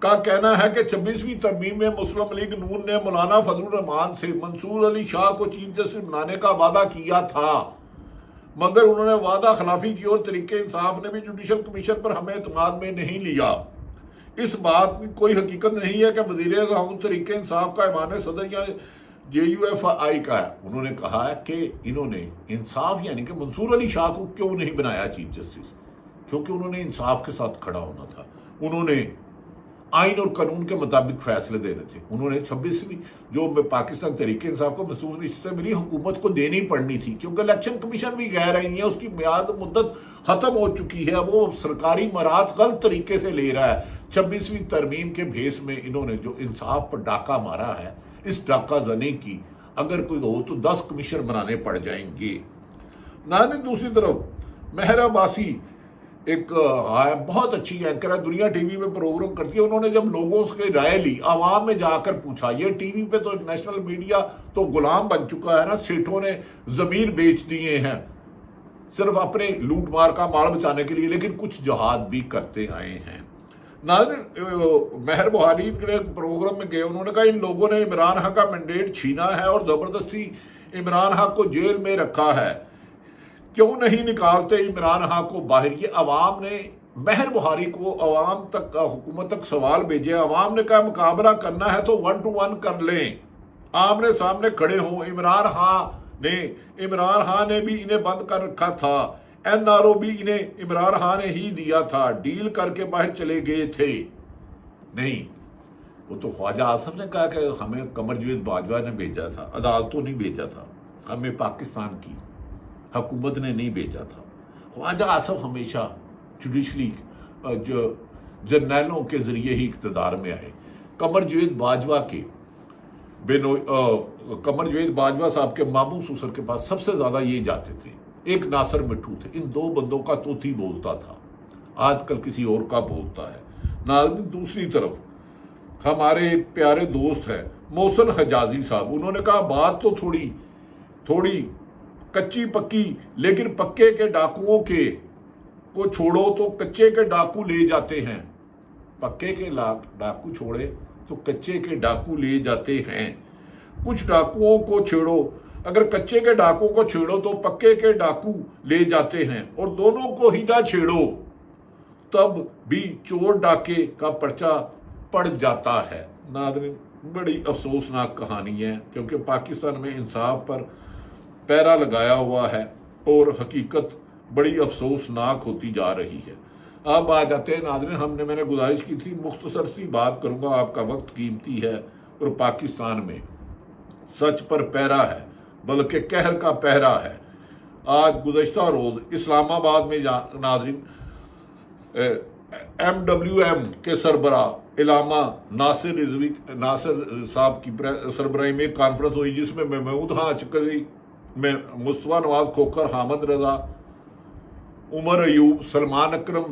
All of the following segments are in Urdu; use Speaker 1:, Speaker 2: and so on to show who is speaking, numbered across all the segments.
Speaker 1: کا کہنا ہے کہ 26ویں ترمیم میں مسلم لیگ نون نے مولانا فضل الرحمان سے منصور علی شاہ کو چیف جسٹس بنانے کا وعدہ کیا تھا، مگر انہوں نے وعدہ خلافی کی اور طریق انصاف نے بھی جوڈیشل کمیشن پر ہمیں اعتماد میں نہیں لیا۔ اس بات میں کوئی حقیقت نہیں ہے کہ وزیر اعظم طریق انصاف کا ایوان صدر یا JUFI کا ہے۔ انہوں نے کہا ہے کہ انہوں نے انصاف یعنی کہ منصور علی شاہ کو کیوں نہیں بنایا چیف جسٹس، کیونکہ انہوں نے انصاف کے ساتھ کھڑا ہونا تھا، انہوں نے آئین اور قانون کے مطابق فیصلے دینے تھے، انہوں نے 26ویں جو پاکستان تحریک انصاف کو محسوس رشتے ملی حکومت کو دینی پڑنی تھی، کیونکہ الیکشن کمیشن بھی کہہ رہی ہے اس کی میعاد مدت ختم ہو چکی ہے، وہ سرکاری مراد غلط طریقے سے لے رہا ہے۔ 26ویں ترمیم کے بھیس میں انہوں نے جو انصاف پر ڈاکہ مارا ہے، اس ڈاکہ زنی کی اگر کوئی ہو تو 10 کمیشن بنانے پڑ جائیں گے۔ ناظرین، دوسری طرف مہر عباسی ایک بہت اچھی اینکر ہے، دنیا ٹی وی پہ پروگرام کرتی ہے، انہوں نے جب لوگوں سے رائے لی، عوام میں جا کر پوچھا، یہ ٹی وی پہ تو نیشنل میڈیا تو غلام بن چکا ہے نا، سیٹھوں نے ضمیر بیچ دیے ہیں صرف اپنے لوٹ مار کا مال بچانے کے لیے، لیکن کچھ جہاد بھی کرتے آئے ہیں۔ ناظرین، مہر بہاری کے پروگرام میں گئے، انہوں نے کہا ان لوگوں نے عمران خان کا مینڈیٹ چھینا ہے اور زبردستی عمران خان کو جیل میں رکھا ہے، کیوں نہیں نکالتے عمران خان کو باہر؟ یہ عوام نے مہر بہاری کو عوام تک حکومت تک سوال بھیجے، عوام نے کہا مقابلہ کرنا ہے تو 1 to 1 کر لیں، آمنے سامنے کھڑے ہوں۔ عمران خان نے بھی انہیں بند کر رکھا تھا، NRO بھی انہیں عمران خان نے ہی دیا تھا، ڈیل کر کے باہر چلے گئے تھے۔ نہیں، وہ تو خواجہ آصف نے کہا کہ ہمیں قمر جاوید باجوہ نے بھیجا تھا، عدالتوں نہیں بھیجا تھا، ہمیں پاکستان کی حکومت نے نہیں بھیجا تھا۔ خواجہ آصف ہمیشہ جوڈیشلی جرنیلوں کے ذریعے ہی اقتدار میں آئے۔ قمر جاوید باجوہ صاحب کے ماموں سسر کے پاس سب سے زیادہ یہ جاتے تھے، ایک ناصر مٹھو تھے، ان دو بندوں کا طوطی بولتا تھا، آج کل کسی اور کا بولتا ہے۔ ناظرین، دوسری طرف ہمارے ایک پیارے دوست ہیں محسن حجازی صاحب، انہوں نے کہا بات تو تھوڑی کچی پکی، لیکن پکے کے ڈاکوؤں کو چھوڑو تو کچے کے ڈاکو لے جاتے ہیں، پکے کے ڈاکو چھوڑے تو کچے کے ڈاکو لے جاتے ہیں، کچھ ڈاکوؤں کو چھیڑو، اگر کچے کے ڈاکو کو چھیڑو تو پکے کے ڈاکو لے جاتے ہیں، اور دونوں کو ہی نہ چھیڑو تب بھی چور ڈاکے کا پرچہ پڑ جاتا ہے۔ ناظرین، بڑی افسوسناک کہانی ہے، کیونکہ پاکستان میں انصاف پر پیرا لگایا ہوا ہے اور حقیقت بڑی افسوسناک ہوتی جا رہی ہے۔ اب آ جاتے ہیں ناظرین، میں نے گزارش کی تھی مختصر سی بات کروں گا، آپ کا وقت قیمتی ہے، اور پاکستان میں سچ پر پیرا ہے بلکہ قہر کا پہرا ہے۔ آج گزشتہ روز اسلام آباد میں ناظرین MWM کے سربراہ علامہ ناصر صاحب کی سربراہی میں کانفرنس ہوئی، جس میں محمود خان عسکری، میں مصطفیٰ نواز کھوکھر، حامد رضا، عمر ایوب، سلمان اکرم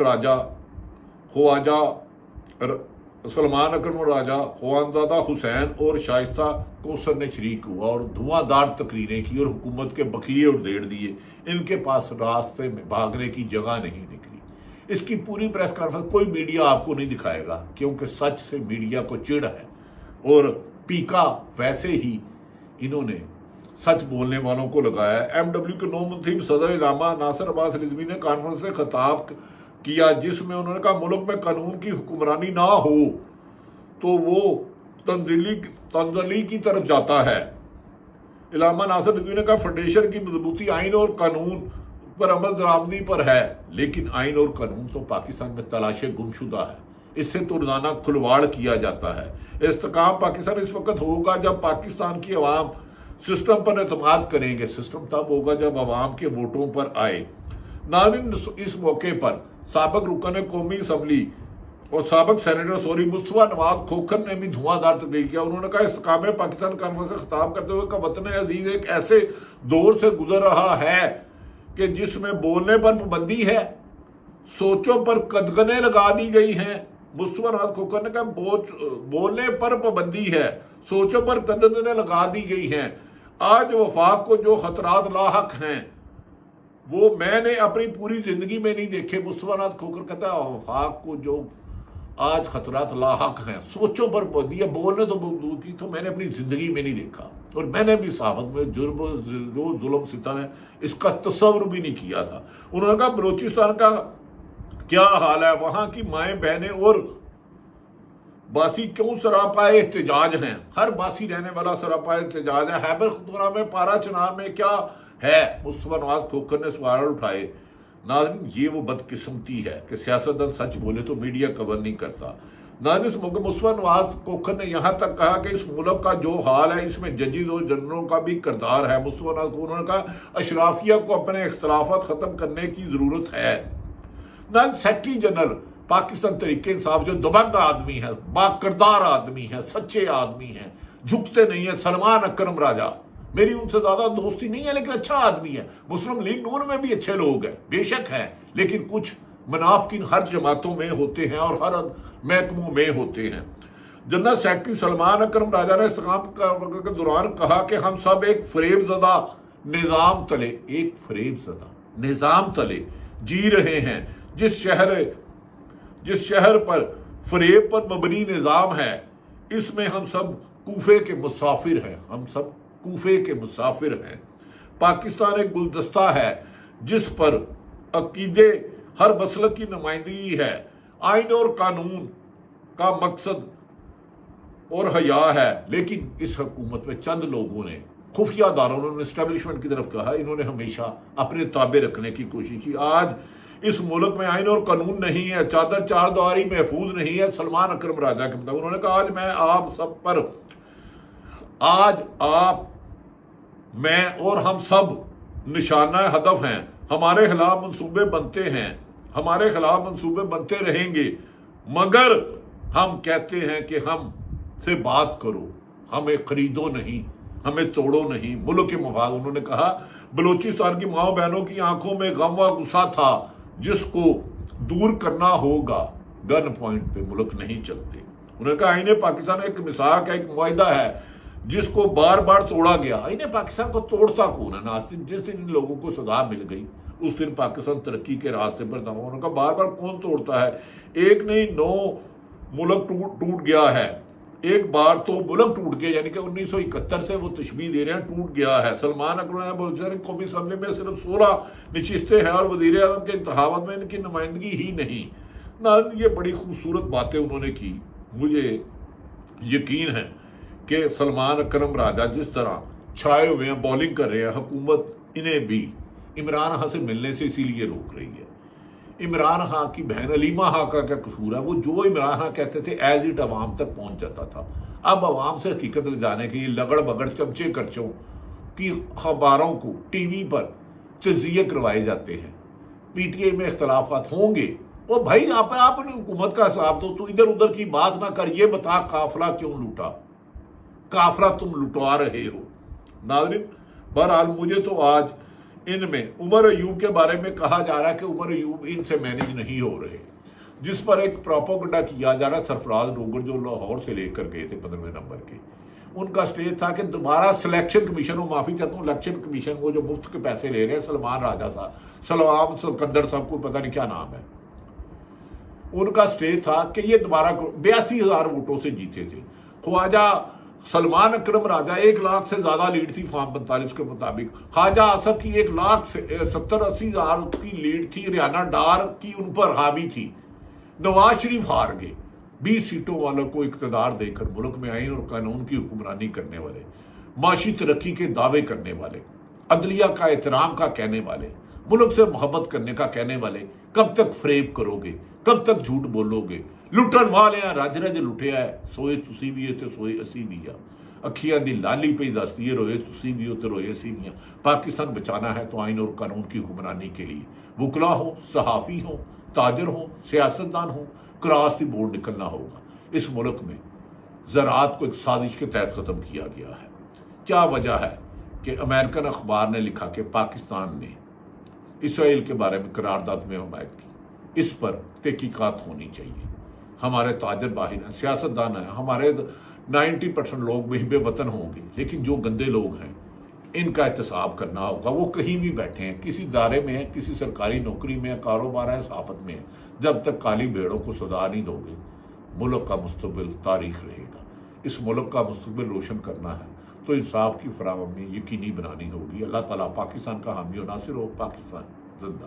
Speaker 1: راجہ، خوانزادہ حسین اور شائستہ کوثر نے شریک ہوا اور دھواں دار تقریریں کی اور حکومت کے بقیے اڑیڑ دیے۔ ان کے پاس راستے میں بھاگنے کی جگہ نہیں نکلی۔ اس کی پوری پریس کانفرنس کوئی میڈیا آپ کو نہیں دکھائے گا، کیونکہ سچ سے میڈیا کو چڑ ہے، اور پیکا ویسے ہی انہوں نے سچ بولنے والوں کو لگایا ہے۔ MW کے نو منتخب صدر علامہ ناصر عباس رضوی نے کانفرنس سے خطاب کیا، جس میں انہوں نے کہا ملک میں قانون کی حکمرانی نہ ہو تو وہ تنزلی کی طرف جاتا ہے۔ علامہ ناصر رضوی نے کہا فیڈریشن کی مضبوطی آئین اور قانون پر عمل درآمدی پر ہے، لیکن آئین اور قانون تو پاکستان میں تلاش گم شدہ ہے، اس سے تو روزانہ کھلواڑ کیا جاتا ہے۔ استحکام پاکستان اس وقت ہوگا جب پاکستان کی عوام سسٹم پر اعتماد کریں گے، سسٹم تب ہوگا جب عوام کے ووٹوں پر آئے۔ ناظرین، اس موقع پر سابق رکن قومی اسمبلی اور سابق سینیٹر مصطفیٰ نواز کھوکھر نے بھی دھواں دار تقریر کیا۔ انہوں نے کہا استحکام پاکستان کانفرنس سے خطاب کرتے ہوئے کہ وطن عزیز ایک ایسے دور سے گزر رہا ہے کہ جس میں بولنے پر پابندی ہے، سوچوں پر قدغنیں لگا دی گئی ہیں۔ مصطفیٰ نواز کھوکھر نے کہا بولنے پر پابندی ہے، سوچوں پر قدغنیں لگا دی گئی ہیں۔ آج وفاق کو جو خطرات لاحق ہیں وہ میں نے اپنی پوری زندگی میں نہیں دیکھے۔ مصطفیٰ نواز کھوکھر کہتا ہے وفاق کو جو آج خطرات لاحق ہیں، سوچوں پر یہ بولنے تو دور کی تو میں نے اپنی زندگی میں نہیں دیکھا، اور میں نے بھی صحافت میں جرم جو ظلم ستم ہے اس کا تصور بھی نہیں کیا تھا۔ انہوں نے کہا بلوچستان کا کیا حال ہے، وہاں کی مائیں بہنیں اور باسی کیوں سراپائے احتجاج ہیں، ہر باسی رہنے والا سراپائے احتجاج ہے۔ خیبر پختونخوا میں پارا چنار میں کیا ہے؟ مصطفیٰ نواز کھوکھر نے سوال اٹھائے۔ ناظرین یہ وہ بدقسمتی ہے کہ سیاستدان سچ بولے تو میڈیا کور نہیں کرتا۔ ناظرین اس موقع مصطفیٰ نواز کھوکھر نے یہاں تک کہا کہ اس ملک کا جو حال ہے اس میں ججز اور جنرلوں کا بھی کردار ہے۔ مصطفیٰ نواز کو انہوں نے کہا اشرافیہ کو اپنے اختلافات ختم کرنے کی ضرورت ہے۔ ناظرین سیکرٹری جنرل پاکستان تحریک انصاف جو دبنگ آدمی ہے، با کردار آدمی ہے، سچے آدمی ہیں، جھکتے نہیں ہیں، سلمان اکرم راجہ، میری ان سے زیادہ دوستی نہیں ہے لیکن اچھا آدمی ہے۔ مسلم لیگ نون میں بھی اچھے لوگ ہیں، بے شک ہیں، لیکن کچھ منافقین ہر جماعتوں میں ہوتے ہیں اور ہر محکموں میں ہوتے ہیں۔ جنرل سیکرٹری سلمان اکرم راجہ نے استقام کے دوران کہا کہ ہم سب ایک فریب زدہ نظام تلے جی رہے ہیں، جس شہر پر فریب پر مبنی نظام ہے اس میں ہم سب کوفے کے مسافر ہیں۔ پاکستان ایک گلدستہ ہے جس پر عقیدے ہر مسلک کی نمائندگی ہے، آئین اور قانون کا مقصد اور حیا ہے، لیکن اس حکومت میں چند لوگوں نے خفیہ اداروں نے اسٹیبلشمنٹ کی طرف کہا، انہوں نے ہمیشہ اپنے تابع رکھنے کی کوشش کی۔ آج اس ملک میں آئین اور قانون نہیں ہے، چادر چار دیواری محفوظ نہیں ہے۔ سلمان اکرم راجہ کے مطابق انہوں نے کہا میں اور ہم سب نشانہ ہدف ہیں، ہمارے خلاف منصوبے بنتے رہیں گے، مگر ہم کہتے ہیں کہ ہم سے بات کرو، ہمیں خریدو نہیں، ہمیں توڑو نہیں، ملک کے مفاد۔ انہوں نے کہا بلوچستان کی ماؤں بہنوں کی آنکھوں میں غم و غصہ تھا جس کو دور کرنا ہوگا، گن پوائنٹ پہ ملک نہیں چلتے۔ انہوں نے کہا آئین پاکستان ایک میثاق ہے، ایک معاہدہ ہے جس کو بار بار توڑا گیا۔ آئین پاکستان کو توڑتا کون ہے؟ ناصرین جس دن ان لوگوں کو سزا مل گئی اس دن پاکستان ترقی کے راستے پر تھا۔ انہوں نے کہا بار بار کون توڑتا ہے؟ ایک نہیں 9 ملک ٹوٹ گیا ہے، ایک بار تو ملک ٹوٹ گیا، یعنی کہ 1971 سے وہ تشبیہ دے رہے ہیں ٹوٹ گیا ہے۔ سلمان اکرم بلوچستان قومی اسمبلی میں صرف 16 نشستیں ہیں اور وزیر اعظم کے انتخابات میں ان کی نمائندگی ہی نہیں۔ یہ بڑی خوبصورت باتیں انہوں نے کی۔ مجھے یقین ہے کہ سلمان اکرم راجہ جس طرح چھائے ہوئے ہیں، بولنگ کر رہے ہیں، حکومت انہیں بھی عمران خان سے ملنے سے اسی لیے روک رہی ہے۔ عمران خان کی بہن علیمہ خان کا کیا قصور ہے؟ وہ جو عمران خان کہتے تھے ایز اٹ عوام تک پہنچ جاتا تھا۔ اب عوام سے حقیقت لے جانے کے لیے لگڑ بگڑ چمچے کرچوں کی خبروں کو ٹی وی پر تجزیے کروائے جاتے ہیں۔ پی ٹی آئی میں اختلافات ہوں گے، وہ بھائی آپ نے حکومت کا حساب دو، تو ادھر ادھر کی بات نہ کر، یہ بتا قافلہ کیوں لوٹا؟ قافلہ تم لٹوا رہے ہو۔ ناظرین بہرحال مجھے تو آج ان میں عمر ایوب کے بارے میں کہا جا رہا ہے کہ عمر ایوب ان سے مینیج نہیں ہو رہے، جس پر ایک پروپیگنڈا کیا جا رہا ہے۔ سرفراز ڈوگر جو لاہور سے لے کر گئے تھے 15ویں نمبر کے، ان کا سٹیج تھا کہ دوبارہ سلیکشن کمیشن، وہ معافی چاہتا ہوں، الیکشن کمیشن وہ جو مفت کے پیسے لے رہے ہیں، سلمان راجہ صاحب، سلام سکندر صاحب کو پتہ نہیں کیا نام ہے، ان کا سٹیج تھا کہ یہ دوبارہ 82,000 ووٹوں سے جیتے تھے۔ خواجہ سلمان اکرم راجہ 1 لاکھ سے زیادہ لیڈ تھی فارم 45 کے مطابق، خواجہ آصف کی 1,70,80,000 کی لیڈ تھی، ریانہ ڈار کی ان پر حاوی تھی، نواز شریف ہار گئے۔ 20 سیٹوں والوں کو اقتدار دے کر ملک میں آئین اور قانون کی حکمرانی کرنے والے، معاشی ترقی کے دعوے کرنے والے، عدلیہ کا احترام کا کہنے والے، ملک سے محبت کرنے کا کہنے والے، کب تک فریب کرو گے؟ کب تک جھوٹ بولو گے؟ لٹن والے ہیں، رج رج لٹیا ہے، سوئے تسی بھی تے سوئے اسی بھی آ، اکھیاں دی لالی پہ دستی ہے، روئے تسی بھی تے روئے اسی بھی آ۔ پاکستان بچانا ہے تو آئین اور قانون کی حکمرانی کے لیے وکلا ہوں، صحافی ہوں، تاجر ہوں، سیاستدان ہوں، کراس دی بورڈ نکلنا ہوگا۔ اس ملک میں زراعت کو ایک سازش کے تحت ختم کیا گیا ہے۔ کیا وجہ ہے کہ امریکن اخبار نے لکھا کہ پاکستان نے اسرائیل کے بارے میں قرارداد میں حمایت کی؟ اس پر تحقیقات ہونی چاہیے۔ ہمارے تاجر باہر ہیں، سیاستدان ہیں، ہمارے 90% لوگ محب وطن ہوں گے، لیکن جو گندے لوگ ہیں ان کا احتساب کرنا ہوگا۔ وہ کہیں بھی بیٹھے ہیں، کسی ادارے میں ہیں، کسی سرکاری نوکری میں ہیں، کاروبار ہے، صحافت میں ہیں، جب تک کالی بھیڑوں کو سزا نہیں دو گے ملک کا مستقبل تاریخ رہے گا۔ اس ملک کا مستقبل روشن کرنا ہے تو انصاف کی فراہمی یقینی بنانی ہوگی۔ اللہ تعالیٰ پاکستان کا حامی و ناصر ہو۔ پاکستان زندہ۔